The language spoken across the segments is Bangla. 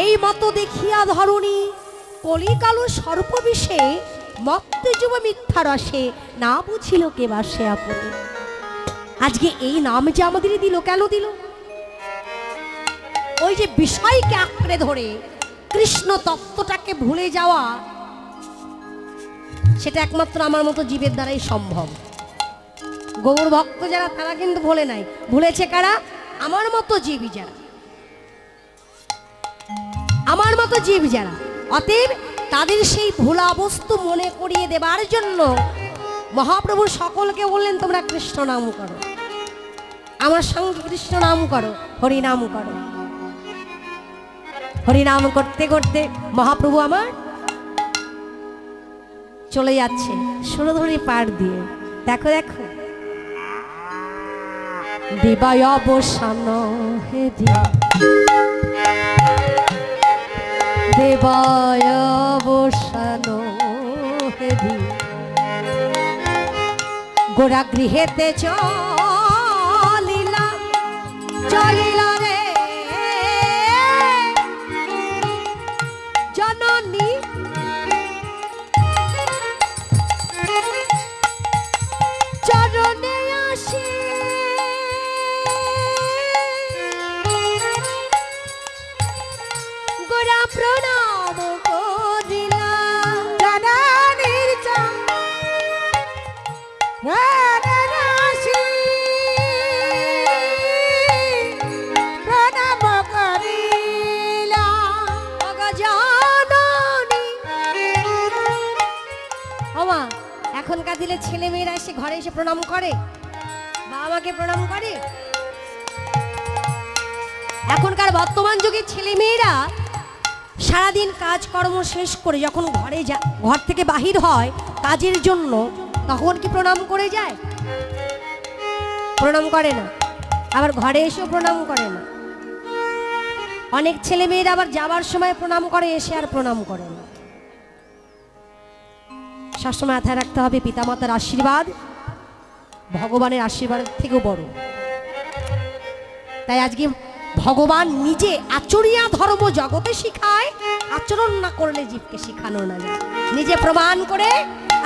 এই মতো দেখিয়া ধরণী কলিকালো সর্পবিষে মত্ত যুব মিথ্যা রসে না বুঝিল কে বাসে আপনি। আজকে এই নাম যে আমাদের দিল, কেন দিল? ওই যে বিষয়কে আঁকড়ে ধরে কৃষ্ণ তত্ত্বটাকে ভুলে যাওয়া, সেটা একমাত্র আমার মতো জীবের দ্বারাই সম্ভব। গৌর ভক্ত যারা তারা কিন্তু ভুলে নাই, ভুলেছে কারা? আমার মতো জীব যারা, আমার মতো জীব যারা। অতএব তাদের সেই ভোলা বস্তু মনে করিয়ে দেবার জন্য মহাপ্রভু সকলকে বললেন, তোমরা কৃষ্ণ নাম করো, আমার সঙ্গে কৃষ্ণ নাম করো, হরিনাম করো। হরিনাম করতে করতে মহাপ্রভু আমার চলে যাচ্ছে সুরধুনী পাড় দিয়ে। দেখো দেখো, দিবায় অবসান হে দেবায় অবসান হে গোরা গৃহেতে চলিলা চলিলা রে জননী চরণে আসে গোরা প্রণাম করিলা জননীর প্রণাম করিলা জননী। ওমা, এখনকার দিলে ছেলে মেয়েরা এসে ঘরে এসে প্রণাম করে, বাবা মাকে প্রণাম করে। এখনকার বর্তমান যুগের ছেলে মেয়েরা সারাদিন কাজকর্ম শেষ করে যখন ঘর থেকে বাহির হয় কাজের জন্য, তখন কি প্রণাম করে যায়? প্রণাম করে না। আবার ঘরে এসেও প্রণাম করে না। অনেক ছেলে মেয়েরা আবার যাবার সময় প্রণাম করে, এসে আর প্রণাম করে না। সবসময় মাথায় রাখতে হবে, পিতামাতার আশীর্বাদ ভগবানের আশীর্বাদের থেকেও বড়। তাই আজকে ভগবান নিজে আচরিয়া ধর্ম জগতে শিখায়, আচরণ না করলে জীবকে শিখানো না যায়। নিজে প্রমাণ করে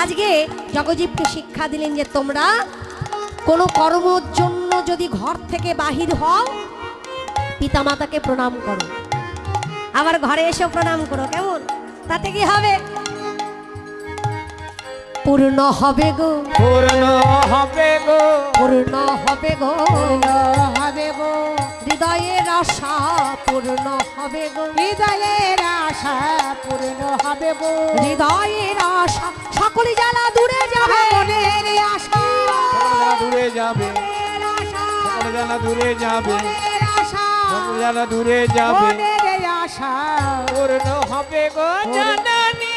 আজকে জগজীবকে শিক্ষা দিলেন যে তোমরা কোনো কর্মের জন্য যদি ঘর থেকে বাহির হও, পিতামাতাকে প্রণাম করো, আবার ঘরে এসে প্রণাম করো। কেমন? তাতে কি হবে? পূর্ণ হবে গো, পূর্ণ হবে গো, পূর্ণ হবে গো, হবে গো হৃদয়ের আশা পূর্ণ হবে গো, হৃদয়ের আশা পূর্ণ হবে গো, হৃদয়ের আশা সকলে জ্বালা দূরে যাবে, মনের আশা দূরে যাবে, সকল জ্বালা দূরে যাবে, সকল জ্বালা দূরে যাবে, মনের আশা পূর্ণ হবে গো জননী।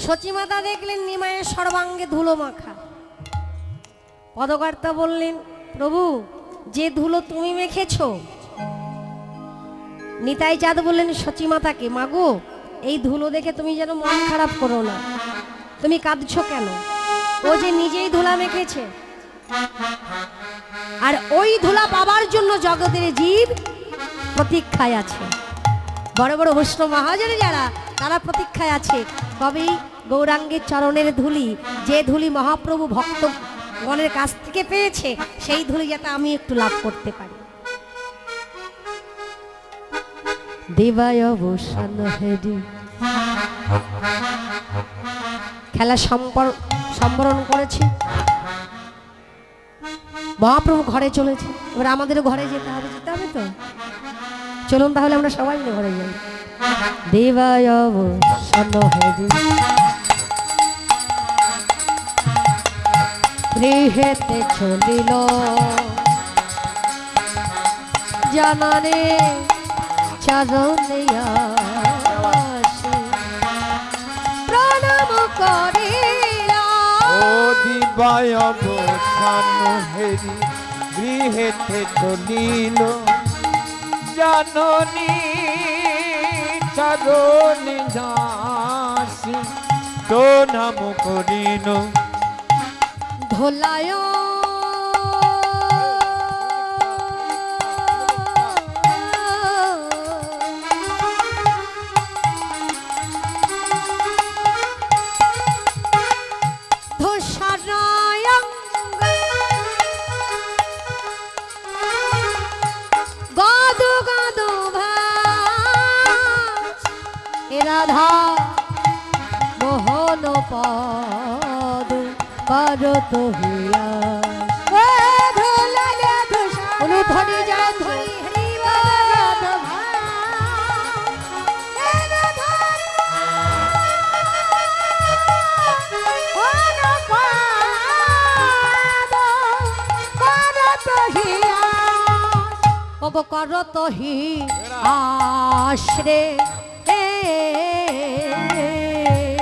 সচিমাতা দেখলেন নিমায়ের সর্বাঙ্গে ধুলো মাখা। পদকর্তা বললেন, প্রভু যে ধুলো তুমি মেখেছো। নিতাই চাঁদ বললেন সচিমাতাকে, মাগো এই ধুলো দেখে তুমি যেন মন খারাপ করো না, তুমি কাঁদছো কেন? ও যে নিজেই ধুলা মেখেছে, আর ওই ধুলা পাবার জন্য জগতের জীব প্রতীক্ষায় আছে। বড় বড় বৈষ্ণব মহাজন যারা, তারা প্রতীক্ষায় আছে কবেই গৌরাঙ্গের চরণের ধুলি, যে ধুলি মহাপ্রভু ভক্ত গণের কাছ থেকে পেয়েছে, সেই ধুলি যাতে আমি একটু লাভ করতে পারি। দেবায় অবসান হেরি খেলা সম্বরণ করেছি, মহাপ্রভু ঘরে চলেছে। এবার আমাদেরও ঘরে যেতে হবে, তো চলুন তাহলে আমরা সবাই মিলে ঘরে যাই। দেবায় অবসান হেরি গৃহেতে চলিল জানানে চরণে আসে প্রণাম করিলা। ও দিবায় অবসান হেরি গৃহেতে চলিল জাননী চরণে আসে দাসী তো নাম করিন ধোলায় রাধা মোহন পদ করত হিয়া অনুধরি যা ধরি করত হি আশ্রে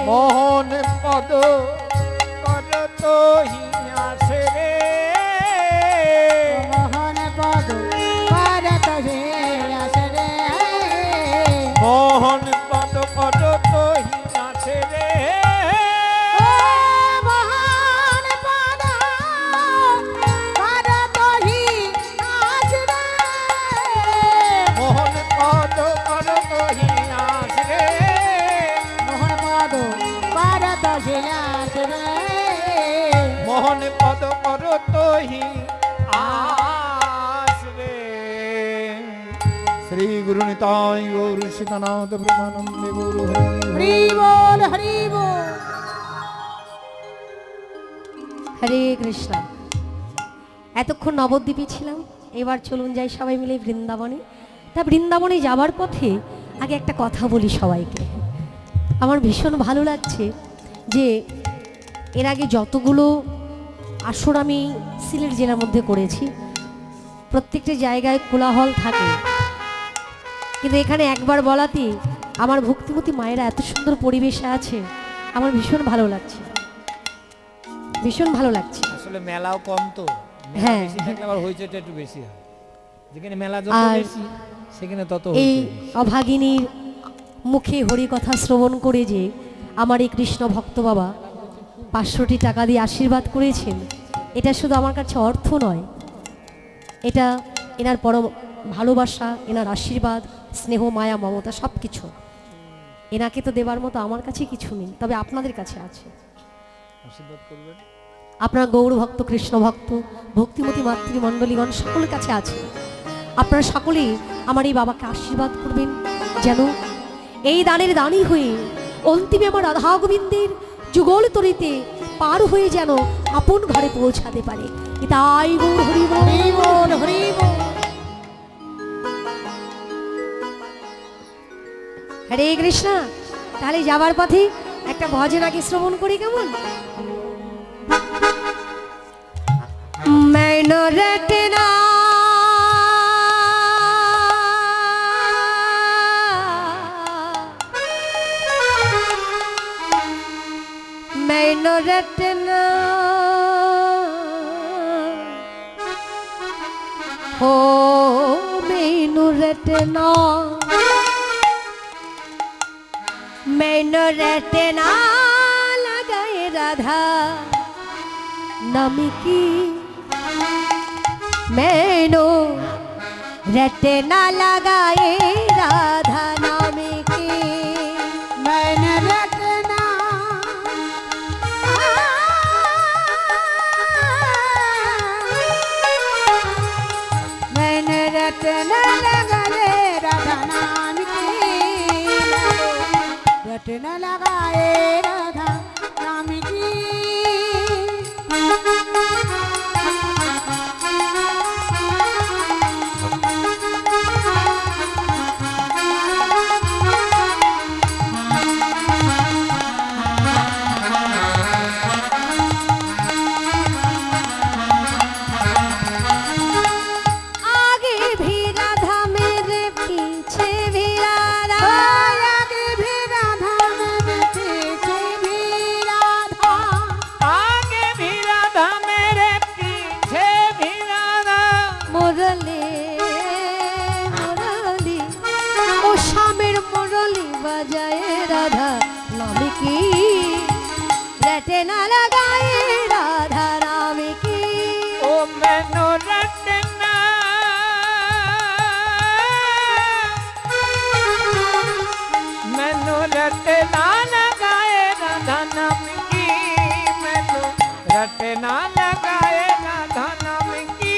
মোহন পদ করত হিয়াসে রে মোহন পদ করত হিয়াসে রে মোহন পদ করত হিয়াসে রে মোহন পদ করত হিয়াসে রে মোহন পদ করত হিয়াসে রে মোহন পদ করত হিয়াসে রে মোহন পদ করত হিয়াসে শ্রী গুরু নিতাই গৌর সীতানাথ ব্রহ্মানন্দে গুরু হরি বল হরি বল। হরে কৃষ্ণ। এতক্ষণ নবদ্বীপে ছিলাম, এবার চলুন যাই সবাই মিলে বৃন্দাবনে। তা বৃন্দাবনে যাবার পথে আগে একটা কথা বলি সবাইকে। আমার ভীষণ ভালো লাগছে যে এর আগে যতগুলো আসর আমি সিলেট জেলার মধ্যে করেছি, প্রত্যেকটা জায়গায় কোলাহল থাকে, কিন্তু এখানে একবার বলাতে আমার ভক্তিমতী মায়েরা এত সুন্দর পরিবেশে আছে, আমার ভীষণ ভালো লাগছে, ভীষণ ভালো লাগছে। আসলে মেলাও কম তো, হ্যাঁ। বেশি থাকলে আবার হইচইটা একটু বেশি হয়। যেখানে মেলা যত আর বেশি সেখানে তত এই হইচই বেশি। অভাগিনীর মুখে হরি কথা শ্রবণ করে যে আমার এই কৃষ্ণ ভক্ত বাবা 500টি টাকা দিয়ে আশীর্বাদ করেছেন, এটা শুধু আমার কাছে অর্থ নয়, এটা এনার পরম ভালোবাসা, এনার আশীর্বাদ, স্নেহ, মায়া, মমতা সব কিছু। এনাকে তো দেবার মতো আমার কাছে কিছু নেই, তবে আপনাদের কাছে আছে। আশীর্বাদ করবেন। আপনার গৌর ভক্ত, কৃষ্ণ ভক্ত, ভক্তিমতী মাতৃমণ্ডলীগণ সকলের কাছে আছে। আপনারা সকলেই আমার এই বাবাকে আশীর্বাদ করবেন, যেন এই দানের দানি হয়ে অন্তিমে আমার রাধা গোবিন্দের যুগল তরিতে পার হয়ে যেন আপন ঘরে পৌঁছাতে পারে। তাই গৌর হরি বল। হরি বল হরি বল। হরে কৃষ্ণ। তাহলে যাবার পথে একটা ভজন আগে শ্রবণ করি, কেমন? मैंने रटना मैंने रटना हो मैंने रटना मैंने रटना लगाए राधा नमकी मैनो रटना लगाए राधा नाम की मैंने रटना मैंने रटना लगाए राधा नाम की रटना लगाए राधा नाम की रटे न लगाए राधा नाम की। ओ मैनू रटना मैनू रटना लगाए राधा नाम की। मैनू रटना लगाए राधा नाम की।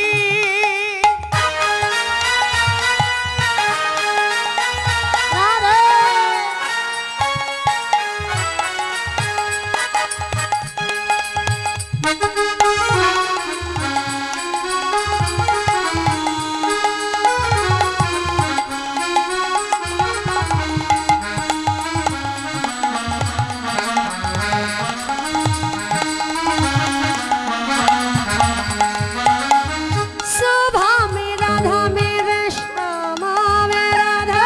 शोभा में राधा मेरे श्यामा में राधा।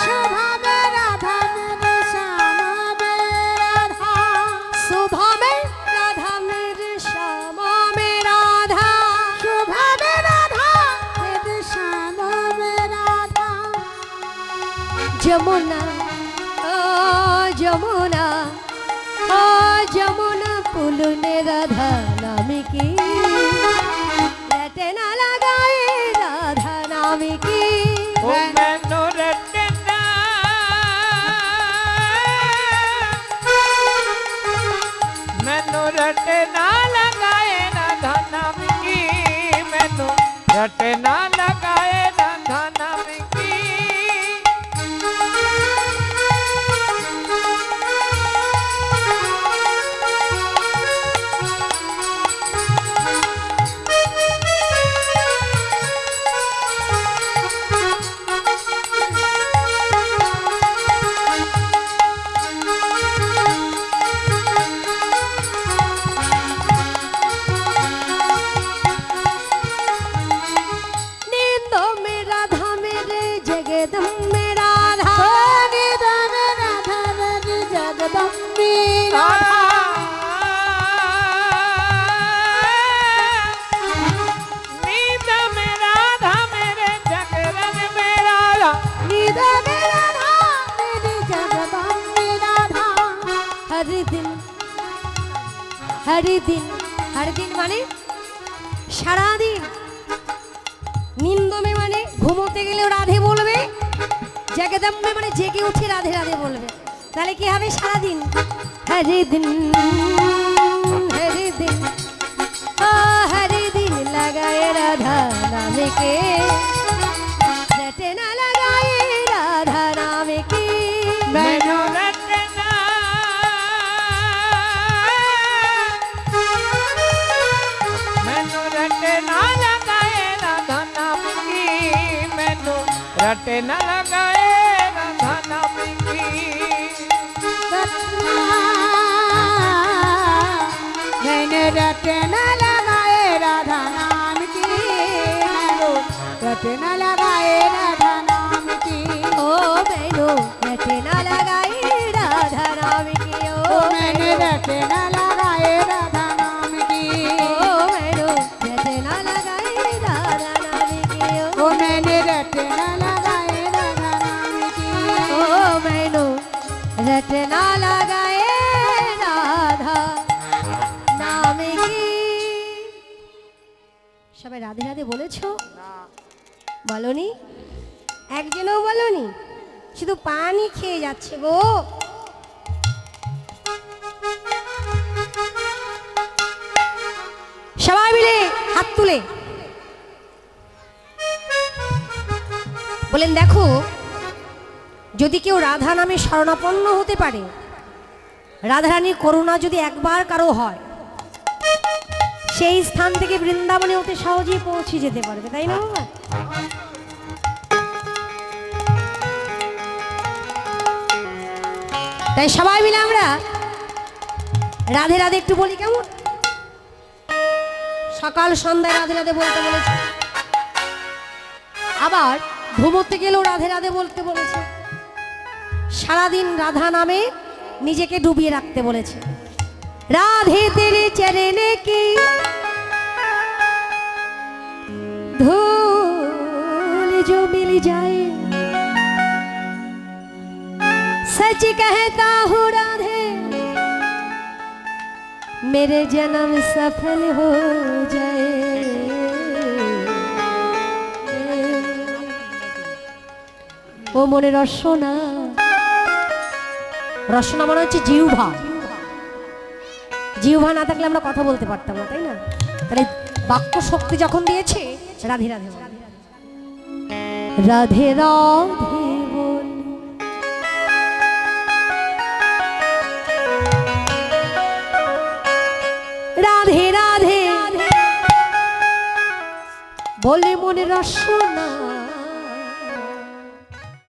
शोभा में राधा मेरे श्यामा में राधा। शोभा में राधा मेरे श्यामा में राधा। शोभा में राधा मेरे श्यामा में राधा। जमुना ओ जमुना ओ जमुना पुल ने राधा नाम की। रटे न लगाए राधा नाम की। ओ मैनू रटना मैनू रटना लगाए राधा नाम की। मैनू रटना लगाए राधा नाम की। नींदों में राधा मेरे जगदम में राधा। निदा में राधा मेरी जगदम्बी राधा। नींद में राधा मेरे जगरन में राधा। निदा में राधा मेरी जगदम्बी राधा। हर दिन हर दिन माने সারা দিন। নিন্দমে মানে ঘুমোতে গেলেও রাধে বলবে, জগদম্বে মানে জেগে উঠে রাধে রাধে বলবে। তাহলে কি হবে সারাদিন? হরে দিন हर दिन लगाए राधा नाम के। रटे न लगाए राधा नाम की। मैनू रटना मैनू रटना लगाए राधा नाम की। मैनू रटना लगाए राधा नाम की। मैंने रटना लगाए राधा नाम की। मैंने रटना लगाए राधा नाम की। ओ मैनो रटे न लगाए राधा नाम की। ओ मैंने रटना लगाए राधा नाम की। ओ मैनो रटे न लगाए राधा नाम की। ओ मैंने रटना लगाए राधा नाम की। ओ मैनो रटे न लगाए राधा नाम की। সবাই রাধে রাধে বলেছো? বলনি? একজনও বলনি? শুধু পানি খেয়ে যাচ্ছে গো। সবাই মিলে হাত তুলে বলেন, দেখো যদি কেউ রাধা নামে শরণাপন্ন হতে পারে, রাধারানীর করুণা যদি একবার কারো হয়, সেই স্থান থেকে বৃন্দাবনে অতি সহজেই পৌঁছে যেতে পারবে, তাই না বাবা? তাই সবাই মিলে আমরা রাধে রাধে একটু বলি, কেমন? সকাল সন্ধ্যায় রাধে রাধে বলতে বলেছে, আবার ঘুমোতে গেলেও রাধে রাধে বলতে বলেছে, সারাদিন রাধা নামে নিজেকে ডুবিয়ে রাখতে বলেছে। राधे तेरे चरण की धूल जो मिल जाए, सच कहता हूँ राधे मेरे जन्म सफल हो जाए। ও মনে রসনা, রসনা মনে হচ্ছে জিহ্বা। জিহ্বা না থাকলে আমরা কথা বলতে পারতাম না, তাই না? তাহলে বাক্য শক্তি যখন দিয়েছে, রাধে রাধে বল। রাধে রাধে বল, রাধে রাধে বলে মনে রসনা